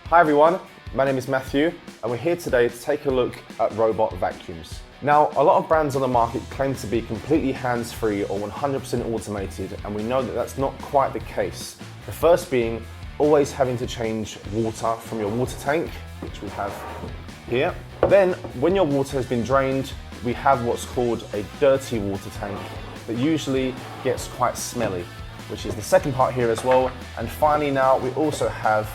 Hi everyone, my name is Matthew and we're here today to take a look at robot vacuums. Now, a lot of brands on the market claim to be completely hands-free or 100% automated, and we know that that's not quite the case. The first being always having to change water from your water tank, which we have here. Then, when your water has been drained, we have what's called a dirty water tank that usually gets quite smelly, which is the second part here as well. And finally now, we also have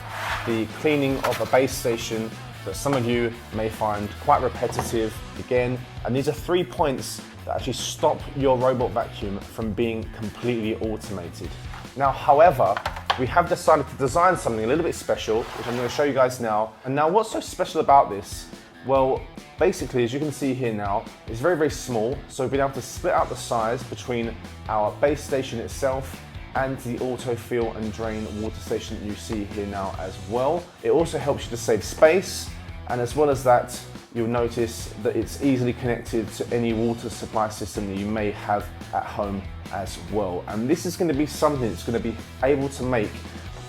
the cleaning of a base station that some of you may find quite repetitive again. And these are 3 points that actually stop your robot vacuum from being completely automated. Now, however, we have decided to design something a little bit special, which I'm going to show you guys now. And now what's so special about this? Well, basically, as you can see here now, it's very, very small. So we've been able to split out the size between our base station itself and the auto fill and drain water station that you see here now as well. It also helps you to save space, and as well as that, you'll notice that it's easily connected to any water supply system that you may have at home as well. And this is going to be something that's going to be able to make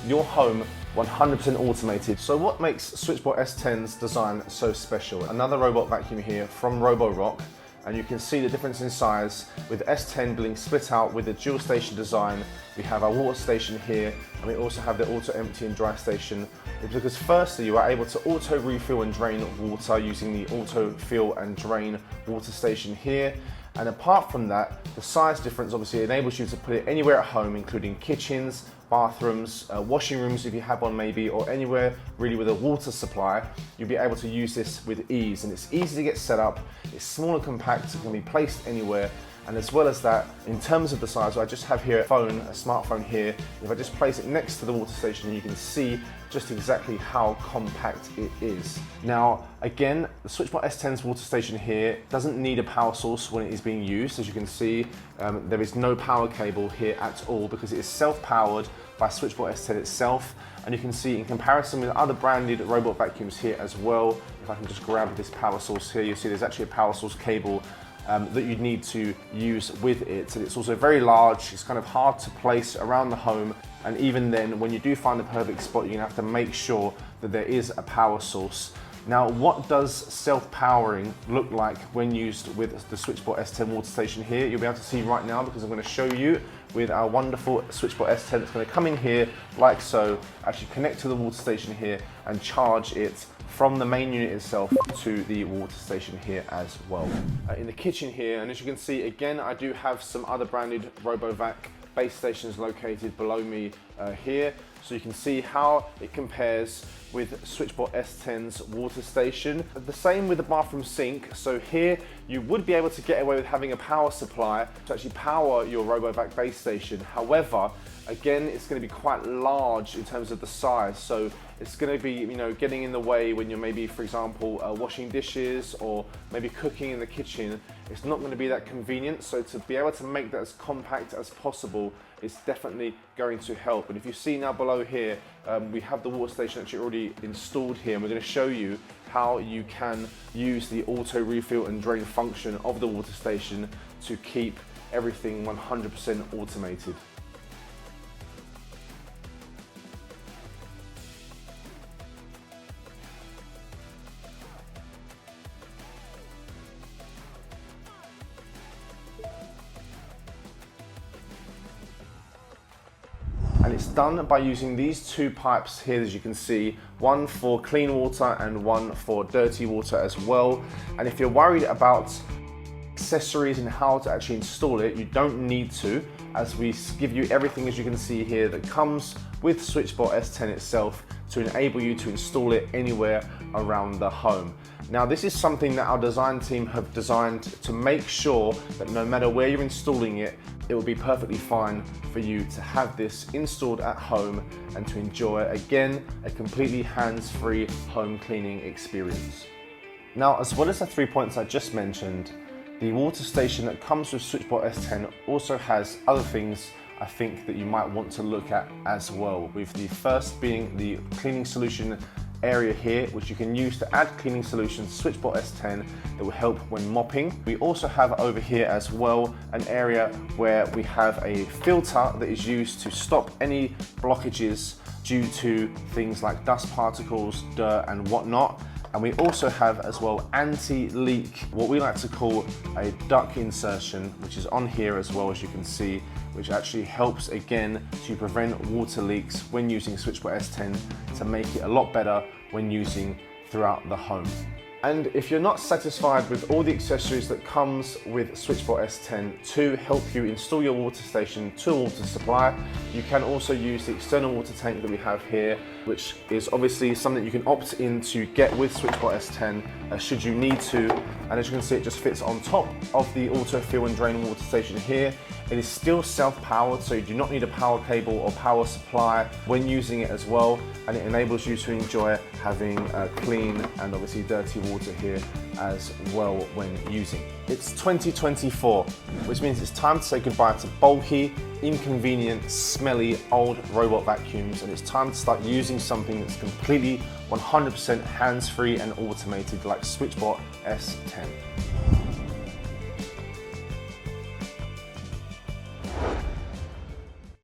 your home 100% automated. So what makes SwitchBot S10's design so special? Another robot vacuum here from Roborock, and you can see the difference in size with S10 being split out with a dual station design. We have our water station here, and we also have the auto empty and dry station, because firstly you are able to auto refill and drain water using the auto fill and drain water station here. And apart from that, the size difference obviously enables you to put it anywhere at home, including kitchens, bathrooms, washing rooms if you have one maybe, or anywhere really with a water supply. You'll be able to use this with ease, and it's easy to get set up, it's small and compact, it can be placed anywhere. And as well as that, in terms of the size, I just have here a smartphone here. If I just place it next to the water station, you can see just exactly how compact it is. Now, again, the SwitchBot S10's water station here doesn't need a power source when it is being used. As you can see, there is no power cable here at all because it is self-powered by SwitchBot S10 itself. And you can see in comparison with other branded robot vacuums here as well, if I can just grab this power source here, you'll see there's actually a power source cable that you need to use with it. And it's also very large, it's kind of hard to place around the home, and even then when you do find the perfect spot, you're gonna have to make sure that there is a power source. Now, what does self-powering look like when used with the SwitchBot S10 water station here? You'll be able to see right now because I'm going to show you with our wonderful SwitchBot S10. It's going to come in here like so, actually connect to the water station here and charge it from the main unit itself to the water station here as well. In the kitchen here, and as you can see, again, I do have some other branded RoboVac base stations located below me here. So you can see how it compares with SwitchBot S10's water station. The same with the bathroom sink. So here you would be able to get away with having a power supply to actually power your RoboVac base station. However, again, it's going to be quite large in terms of the size. So it's going to be, getting in the way when you're maybe, for example, washing dishes or maybe cooking in the kitchen. It's not going to be that convenient. So to be able to make that as compact as possible is definitely going to help. And if you see now below here, we have the water station actually already installed here, and we're going to show you how you can use the auto refill and drain function of the water station to keep everything 100% automated. And it's done by using these two pipes here, as you can see, one for clean water and one for dirty water as well. And if you're worried about accessories and how to actually install it, you don't need to, as we give you everything, as you can see here, that comes with SwitchBot S10 itself to enable you to install it anywhere around the home. Now, this is something that our design team have designed to make sure that no matter where you're installing it, it will be perfectly fine for you to have this installed at home and to enjoy, again, a completely hands-free home cleaning experience. Now, as well as the 3 points I just mentioned, the water station that comes with SwitchBot S10 also has other things I think that you might want to look at as well, with the first being the cleaning solution area here, which you can use to add cleaning solutions, SwitchBot S10, that will help when mopping. We also have over here as well an area where we have a filter that is used to stop any blockages due to things like dust particles, dirt and whatnot. And we also have as well anti-leak, what we like to call a duct insertion, which is on here as well, as you can see, which actually helps again to prevent water leaks when using SwitchBot S10 to make it a lot better when using throughout the home. And if you're not satisfied with all the accessories that comes with SwitchBot S10 to help you install your water station to a water supply, you can also use the external water tank that we have here, which is obviously something you can opt in to get with SwitchBot S10 should you need to. And as you can see, it just fits on top of the auto fill and drain water station here. It is still self-powered, so you do not need a power cable or power supply when using it as well, and it enables you to enjoy having clean and obviously dirty water here as well when using. It's 2024, which means it's time to say goodbye to bulky, inconvenient, smelly, old robot vacuums, and it's time to start using something that's completely 100% hands-free and automated like SwitchBot S10.